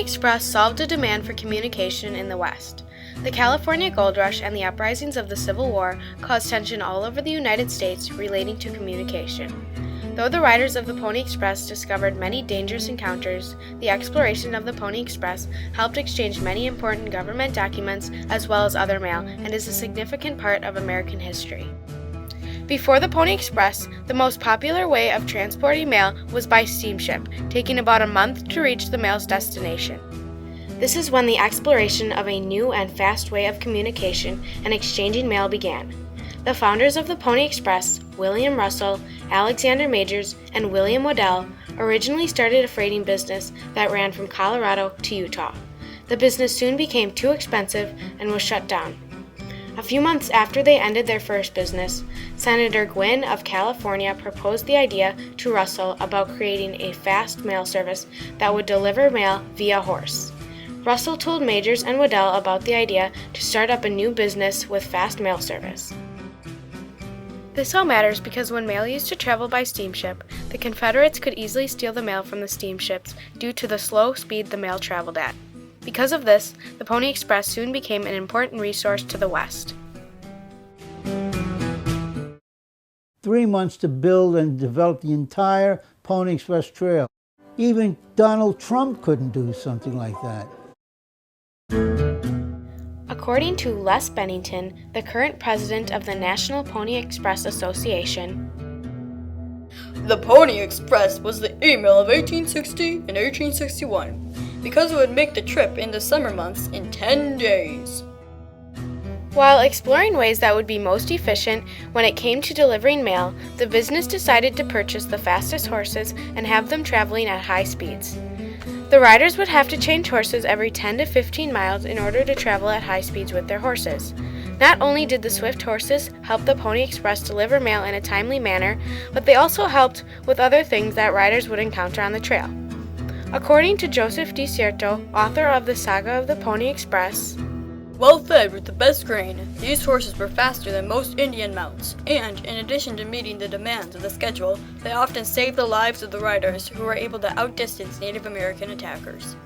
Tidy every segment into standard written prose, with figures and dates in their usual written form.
Pony Express solved a demand for communication in the West. The California Gold Rush and the uprisings of the Civil War caused tension all over the United States relating to communication. Though the riders of the Pony Express discovered many dangerous encounters, the exploration of the Pony Express helped exchange many important government documents as well as other mail and is a significant part of American history. Before the Pony Express, the most popular way of transporting mail was by steamship, taking about a month to reach the mail's destination. This is when the exploration of a new and fast way of communication and exchanging mail began. The founders of the Pony Express, William Russell, Alexander Majors, and William Waddell, originally started a freighting business that ran from Colorado to Utah. The business soon became too expensive and was shut down. A few months after they ended their first business, Senator Gwynn of California proposed the idea to Russell about creating a fast mail service that would deliver mail via horse. Russell told Majors and Waddell about the idea to start up a new business with fast mail service. This all matters because when mail used to travel by steamship, the Confederates could easily steal the mail from the steamships due to the slow speed the mail traveled at. Because of this, the Pony Express soon became an important resource to the West. 3 months to build and develop the entire Pony Express Trail. Even Donald Trump couldn't do something like that. According to Les Bennington, the current president of the National Pony Express Association, the Pony Express was the email of 1860 and 1861 because it would make the trip in the summer months in 10 days. While exploring ways that would be most efficient when it came to delivering mail, the business decided to purchase the fastest horses and have them traveling at high speeds. The riders would have to change horses every 10 to 15 miles in order to travel at high speeds with their horses. Not only did the swift horses help the Pony Express deliver mail in a timely manner, but they also helped with other things that riders would encounter on the trail. According to Joseph DiCierto, author of the Saga of the Pony Express, well fed with the best grain, these horses were faster than most Indian mounts, and in addition to meeting the demands of the schedule, they often saved the lives of the riders who were able to outdistance Native American attackers.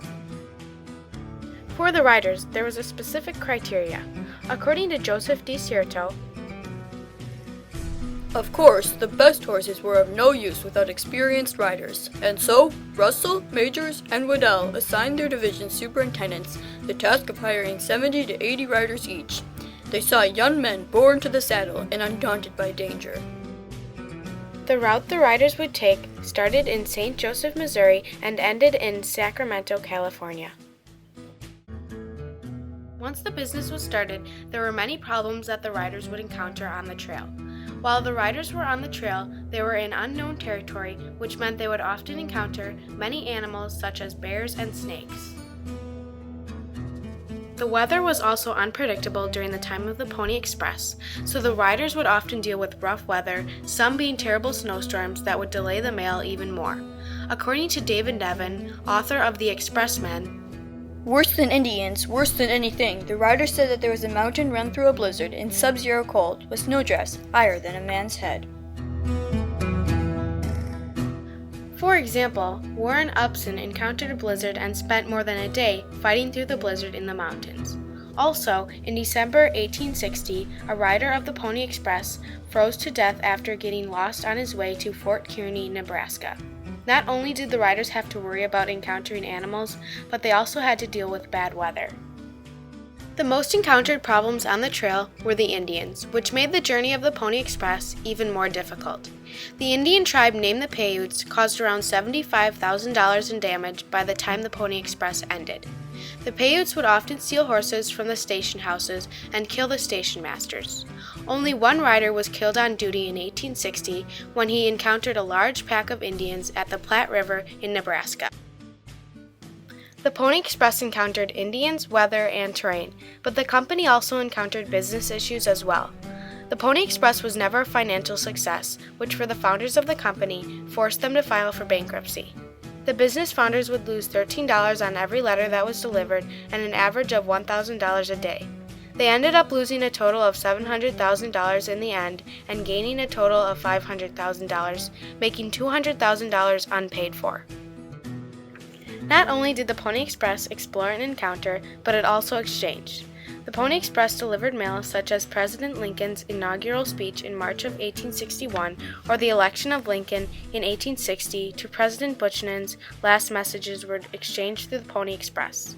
For the riders, there was a specific criteria. According to Joseph DiCierto, of course, the best horses were of no use without experienced riders, and so Russell, Majors, and Waddell assigned their division superintendents the task of hiring 70 to 80 riders each. They saw young men born to the saddle and undaunted by danger. The route the riders would take started in St. Joseph, Missouri, and ended in Sacramento, California. Once the business was started, there were many problems that the riders would encounter on the trail. While the riders were on the trail, they were in unknown territory, which meant they would often encounter many animals such as bears and snakes. The weather was also unpredictable during the time of the Pony Express, so the riders would often deal with rough weather, some being terrible snowstorms that would delay the mail even more. According to David Nevin, author of The Expressmen, worse than Indians, worse than anything, the riders said that there was a mountain run through a blizzard in sub-zero cold with snowdrifts higher than a man's head. For example, Warren Upson encountered a blizzard and spent more than a day fighting through the blizzard in the mountains. Also, in December 1860, a rider of the Pony Express froze to death after getting lost on his way to Fort Kearny, Nebraska. Not only did the riders have to worry about encountering animals, but they also had to deal with bad weather. The most encountered problems on the trail were the Indians, which made the journey of the Pony Express even more difficult. The Indian tribe named the Paiutes caused around $75,000 in damage by the time the Pony Express ended. The Paiutes would often steal horses from the station houses and kill the station masters. Only one rider was killed on duty in 1860 when he encountered a large pack of Indians at the Platte River in Nebraska. The Pony Express encountered Indians, weather, and terrain, but the company also encountered business issues as well. The Pony Express was never a financial success, which for the founders of the company forced them to file for bankruptcy. The business founders would lose $13 on every letter that was delivered and an average of $1,000 a day. They ended up losing a total of $700,000 in the end and gaining a total of $500,000, making $200,000 unpaid for. Not only did the Pony Express explore and encounter, but it also exchanged. The Pony Express delivered mail such as President Lincoln's inaugural speech in March of 1861 or the election of Lincoln in 1860 to President Buchanan's last messages were exchanged through the Pony Express.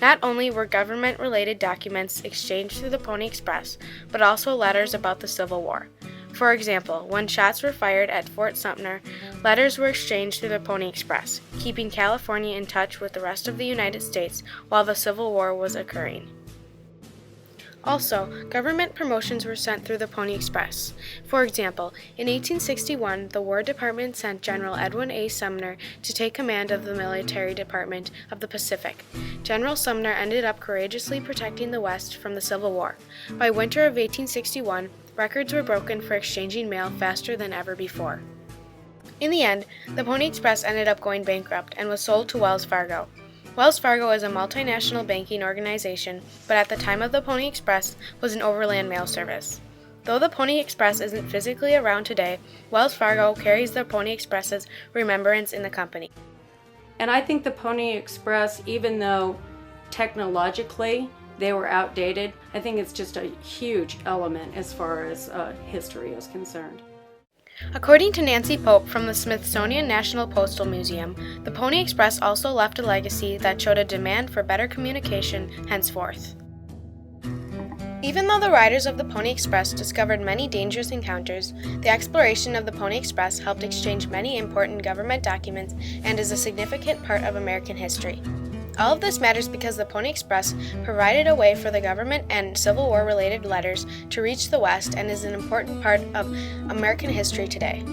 Not only were government-related documents exchanged through the Pony Express, but also letters about the Civil War. For example, when shots were fired at Fort Sumter, letters were exchanged through the Pony Express, keeping California in touch with the rest of the United States while the Civil War was occurring. Also, government promotions were sent through the Pony Express. For example, in 1861, the War Department sent General Edwin A. Sumner to take command of the Military Department of the Pacific. General Sumner ended up courageously protecting the West from the Civil War. By winter of 1861, records were broken for exchanging mail faster than ever before. In the end, the Pony Express ended up going bankrupt and was sold to Wells Fargo. Wells Fargo is a multinational banking organization, but at the time of the Pony Express was an overland mail service. Though the Pony Express isn't physically around today, Wells Fargo carries the Pony Express's remembrance in the company. And I think the Pony Express, even though technologically they were outdated, I think it's just a huge element as far as history is concerned. According to Nancy Pope from the Smithsonian National Postal Museum, the Pony Express also left a legacy that showed a demand for better communication henceforth. Even though the riders of the Pony Express discovered many dangerous encounters, the exploration of the Pony Express helped exchange many important government documents and is a significant part of American history. All of this matters because the Pony Express provided a way for the government and Civil War-related letters to reach the West and is an important part of American history today.